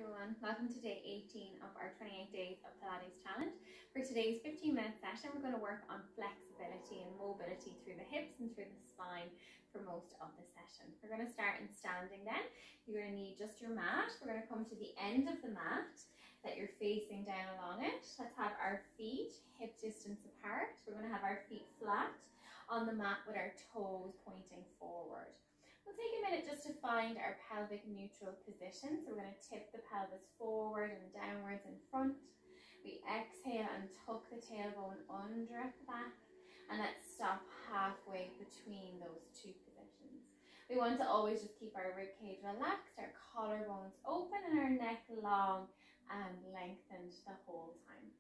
everyone, welcome to day 18 of our 28 Days of Pilates challenge. For today's 15-minute session, we're going to work on flexibility and mobility through the hips and through the spine for most of the session. We're going to start in standing then. You're going to need just your mat. We're going to come to the end of the mat that you're facing down along it. Let's have our feet hip distance apart. We're going to have our feet flat on the mat with our toes pointing forward. We'll take a minute just to find our pelvic neutral position. So we're going to tip the pelvis forward and downwards in front. We exhale and tuck the tailbone under at the back. And let's stop halfway between those two positions. We want to always just keep our ribcage relaxed, our collarbones open and our neck long and lengthened the whole time.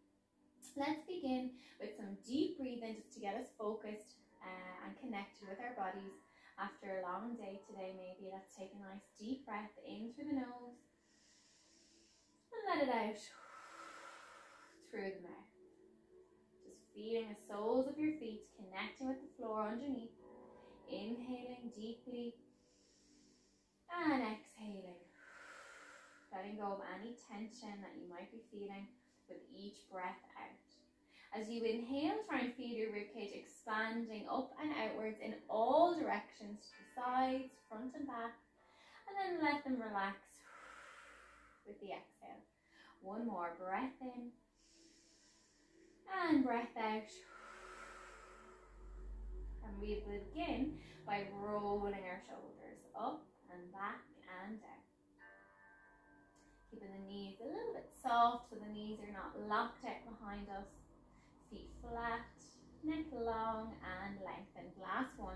Let's begin with some deep breathing just to get us focused and connected with our bodies. After a long day today, maybe let's take a nice deep breath in through the nose and let it out through the mouth. Just feeling the soles of your feet connecting with the floor underneath. Inhaling deeply and exhaling. Letting go of any tension that you might be feeling with each breath out. As you inhale, try and feel your ribcage expanding up and outwards in all directions, to the sides, front and back, and then let them relax with the exhale. One more breath in and breath out. And we will begin by rolling our shoulders up and back and down. Keeping the knees a little bit soft so the knees are not locked out behind us. Feet flat, neck long and lengthened. Last one,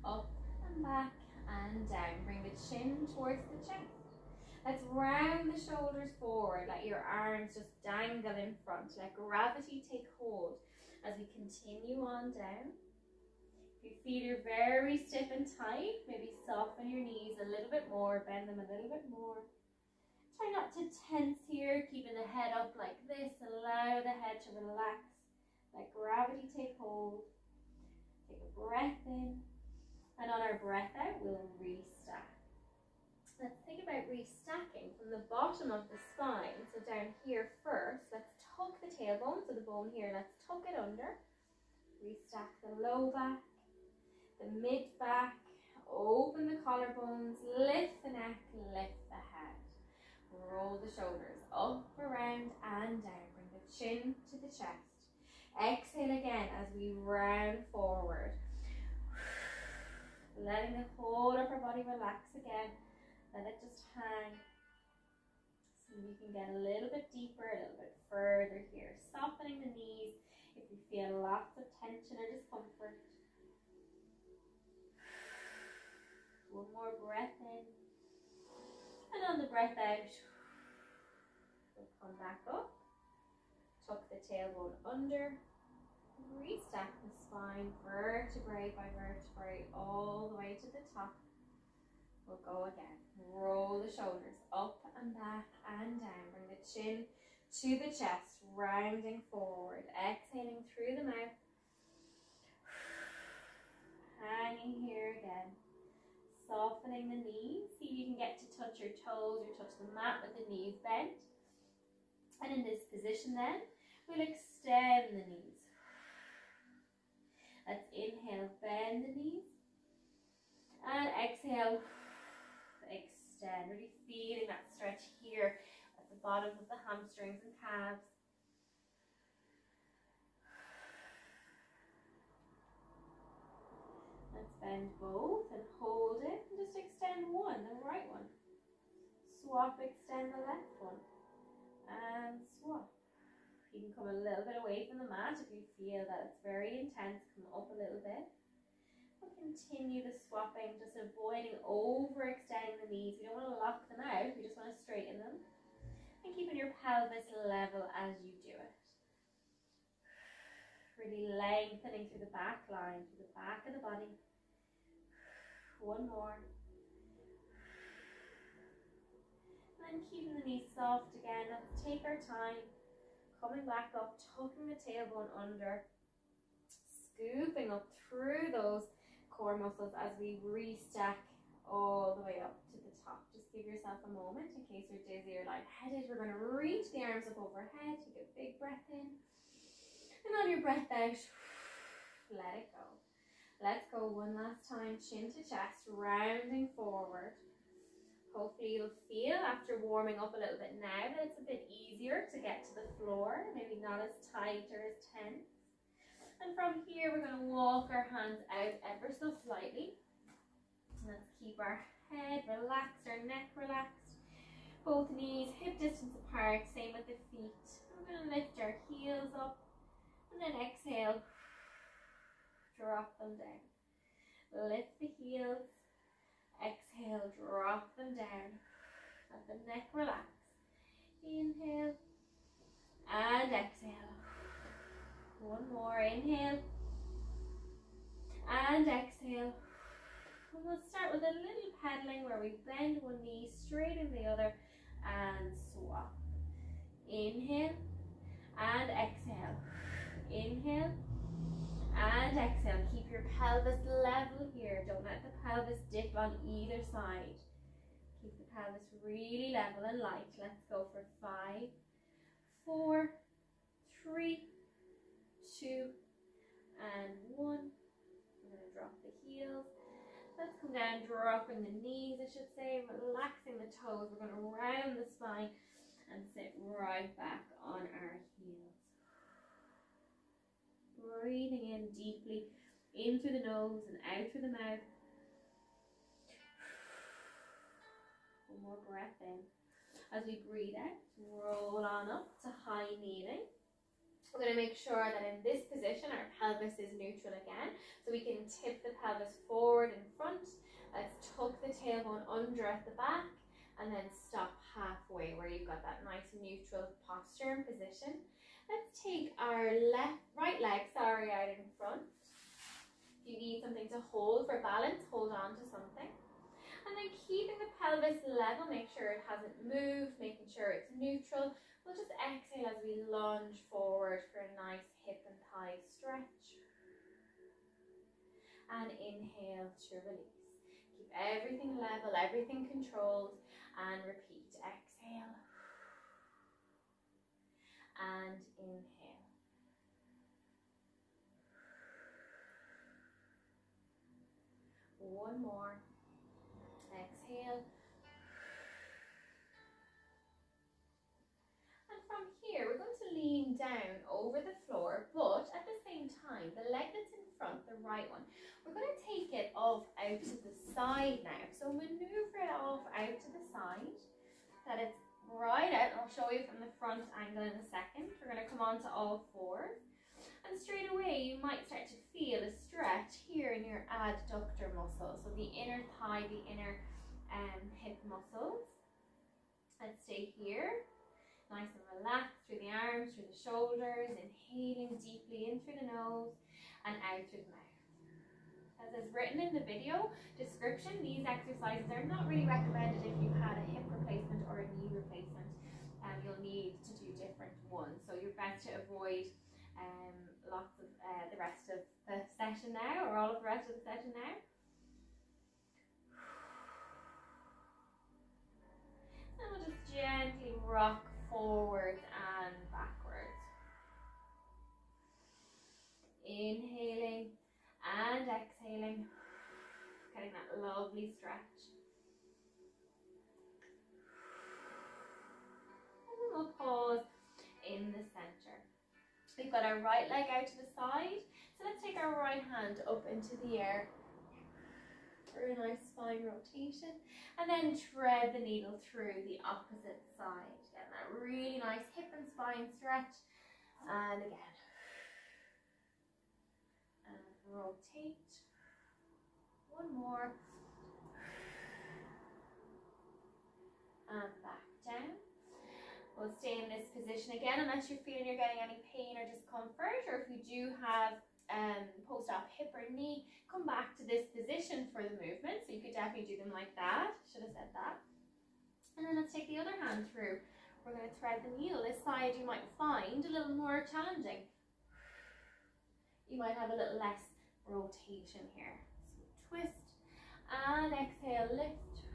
up and back and down. Bring the chin towards the chest. Let's round the shoulders forward. Let your arms just dangle in front. Let gravity take hold as we continue on down. If you feel you're very stiff and tight, maybe soften your knees a little bit more, bend them a little bit more. Try not to tense here, keeping the head up like this. Allow the head to relax. Let gravity take hold. Take a breath in. And on our breath out, we'll restack. Let's think about restacking from the bottom of the spine. So down here first, let's tuck the tailbone. So the bone here, let's tuck it under. Restack the low back, the mid back. Open the collarbones. Lift the neck, lift the head. Roll the shoulders up, around and down. Bring the chin to the chest. Exhale again as we round forward. Letting the whole upper body relax again. Let it just hang. So you can get a little bit deeper, a little bit further here. Softening the knees if you feel lots of tension or discomfort. One more breath in. And on the breath out, we'll come back up. Tuck the tailbone under, restack the spine vertebrae by vertebrae all the way to the top. We'll go again. Roll the shoulders up and back and down. Bring the chin to the chest, rounding forward. Exhaling through the mouth. Hanging here again. Softening the knees. See if you can get to touch your toes or touch the mat with the knees bent. And in this position then, we'll extend the knees. Let's inhale, bend the knees. And exhale, extend. Really feeling that stretch here at the bottoms of the hamstrings and calves. Let's bend both and hold it. And just extend one, the right one. Swap, extend the left one. And swap. You can come a little bit away from the mat if you feel that it's very intense. Come up a little bit. And continue the swapping, just avoiding overextending the knees. We don't want to lock them out, we just want to straighten them. And keeping your pelvis level as you do it. Really lengthening through the back line, through the back of the body. One more. And keeping the knees soft again. Let's take our time. Coming back up, tucking the tailbone under. Scooping up through those core muscles as we restack all the way up to the top. Just give yourself a moment in case you're dizzy or lightheaded. We're going to reach the arms up overhead. Take a big breath in. And on your breath out, let it go. Let's go one last time, chin to chest, rounding forward. Hopefully you'll feel after warming up a little bit now that it's a bit easier to get to the floor, maybe not as tight or as tense. And from here, we're going to walk our hands out ever so slightly. Let's keep our head relaxed, our neck relaxed. Both knees hip distance apart, same with the feet. We're going to lift our heels up and then exhale. Drop them down. Lift the heels. Exhale, drop them down. Let the neck relax. Inhale and exhale. One more. Inhale and exhale. And we'll start with a little pedaling where we bend one knee straight in the other and swap. Inhale and exhale. Inhale and exhale. Keep your pelvis level here. Don't let the pelvis dip on either side. Keep the pelvis really level and light. Let's go for 5, 4, 3, 2, and 1. I'm going to drop the heels. Let's come down, dropping the knees, I should say, relaxing the toes. We're going to round the spine and sit right back on our heels. Breathing in deeply, in through the nose and out through the mouth. One more breath in. As we breathe out, roll on up to high kneeling. We're going to make sure that in this position our pelvis is neutral again. So we can tip the pelvis forward in front. Let's tuck the tailbone under at the back and then stop halfway where you've got that nice neutral posture and position. Let's take our right leg out in front. If you need something to hold for balance, hold on to something. And then keeping the pelvis level, make sure it hasn't moved, making sure it's neutral. We'll just exhale as we lunge forward for a nice hip and thigh stretch. And inhale to release. Keep everything level, everything controlled, and repeat. Exhale. And inhale. One more. Exhale. And from here, we're going to lean down over the floor, but at the same time, the leg that's in front, the right one, we're going to take it off out to the side now. So maneuver it off out to the side, that it's right out. I'll show you from the front angle in a second. We're going to come on to all fours. And straight away, you might start to feel a stretch here in your adductor muscle. So the inner thigh, the inner hip muscles. Let's stay here. Nice and relaxed through the arms, through the shoulders. Inhaling deeply in through the nose and out through the mouth. As is written in the video description, these exercises are not really recommended if you've had a hip replacement or a knee replacement. You'll need to do different ones. So you're best to avoid lots of the rest of the session now, or all of the rest of the session now. And we'll just gently rock forwards and backwards. Inhaling and exhaling, getting that lovely stretch. And then we'll pause in the center. We've got our right leg out to the side, so let's take our right hand up into the air for a nice spine rotation, and then tread the needle through the opposite side. Get that really nice hip and spine stretch, and again. And rotate. One more. And back down. We'll stay in this position again unless you're feeling you're getting any pain or discomfort, or if you do have post-op hip or knee, come back to this position for the movement. So you could definitely do them like that. Should have said that. And then let's take the other hand through. We're going to thread the needle. This side you might find a little more challenging. You might have a little less rotation here. So twist and exhale, lift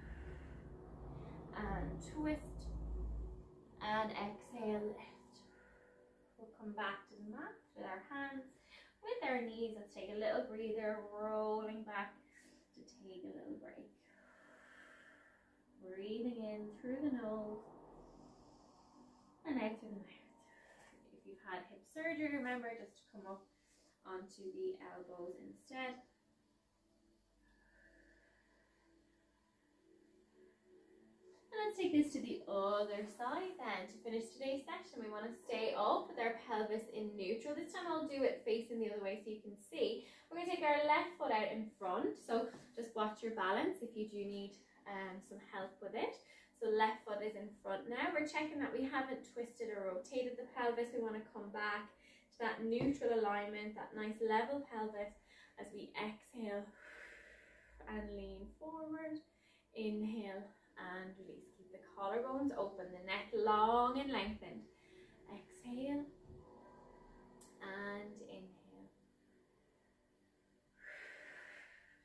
and twist, and exhale, lift. We'll come back to the mat with our hands, with our knees. Let's take a little breather, rolling back to take a little break. Breathing in through the nose and out through the mouth. If you've had hip surgery, remember just to come up onto the elbows instead. And let's take this to the other side then. To finish today's session, we want to stay up with our pelvis in neutral. This time I'll do it facing the other way so you can see. We're going to take our left foot out in front, so just watch your balance if you do need some help with it. So left foot is in front now. We're checking that we haven't twisted or rotated the pelvis. We want to come back to that neutral alignment, that nice level pelvis as we exhale and lean forward. Inhale and release. Keep the collarbones open, the neck long and lengthened. Exhale and inhale.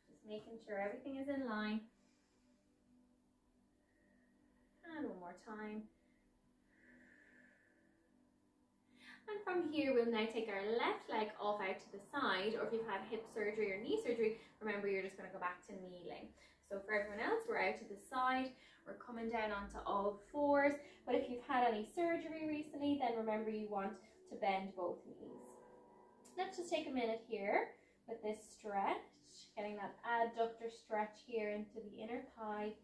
Just making sure everything is in line. And one more time. And from here, we'll now take our left leg off out to the side, or if you've had hip surgery or knee surgery, remember you're just going to go back to kneeling. So for everyone else, we're out to the side, we're coming down onto all fours. But if you've had any surgery recently, then remember you want to bend both knees. Let's just take a minute here with this stretch, getting that adductor stretch here into the inner thigh.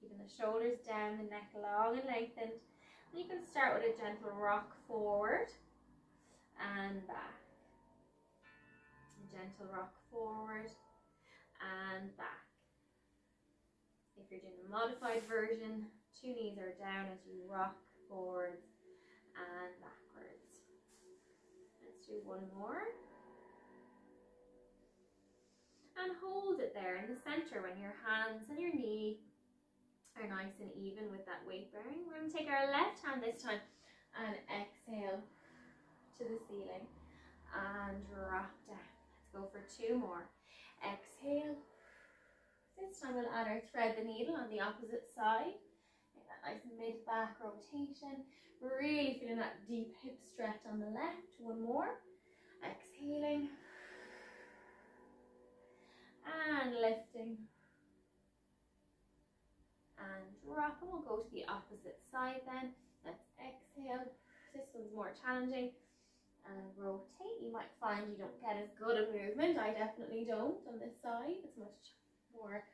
Keeping the shoulders down, the neck long and lengthened. And you can start with a gentle rock forward and back. A gentle rock forward and back. If you're doing a modified version, 2 knees are down as you rock forwards and backwards. Let's do one more. And hold it there in the center when your hands and your knee are nice and even with that weight bearing. We're going to take our left hand this time and exhale to the ceiling and drop down. Let's go for 2 more. Exhale. This time we'll add our thread the needle on the opposite side. Make that nice mid-back rotation. Really feeling that deep hip stretch on the left. 1 more. Exhaling. And lifting. And drop, and we'll go to the opposite side then. Let's exhale. This one's more challenging. And rotate. You might find you don't get as good a movement. I definitely don't on this side. It's much more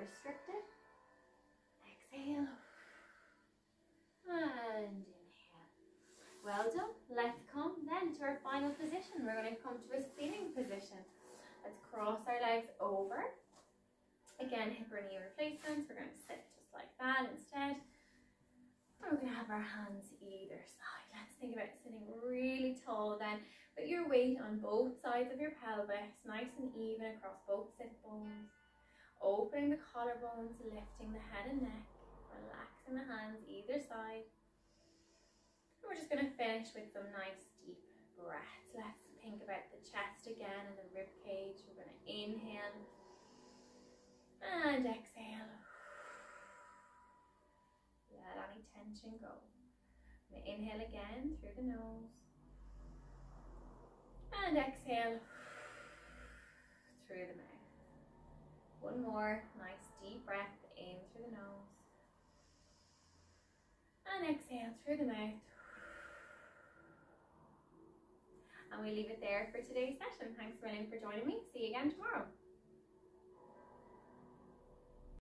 restricted. Exhale. And inhale. Well done. Let's come then to our final position. We're going to come to a sitting position. Let's cross our legs over. Again, hip or knee replacements. We're going to sit just like that instead. And we're going to have our hands either side. Let's think about sitting really tall then. Put your weight on both sides of your pelvis, nice and even across both sit bones. Opening the collarbones, lifting the head and neck, relaxing the hands either side. And we're just going to finish with some nice deep breaths. Let's think about the chest again and the rib cage. We're going to inhale. And exhale. Let any tension go. I'm going to inhale again through the nose. And exhale through the mouth. 1 more nice deep breath in through the nose. And exhale through the mouth. And we leave it there for today's session. Thanks a million for joining me. See you again tomorrow.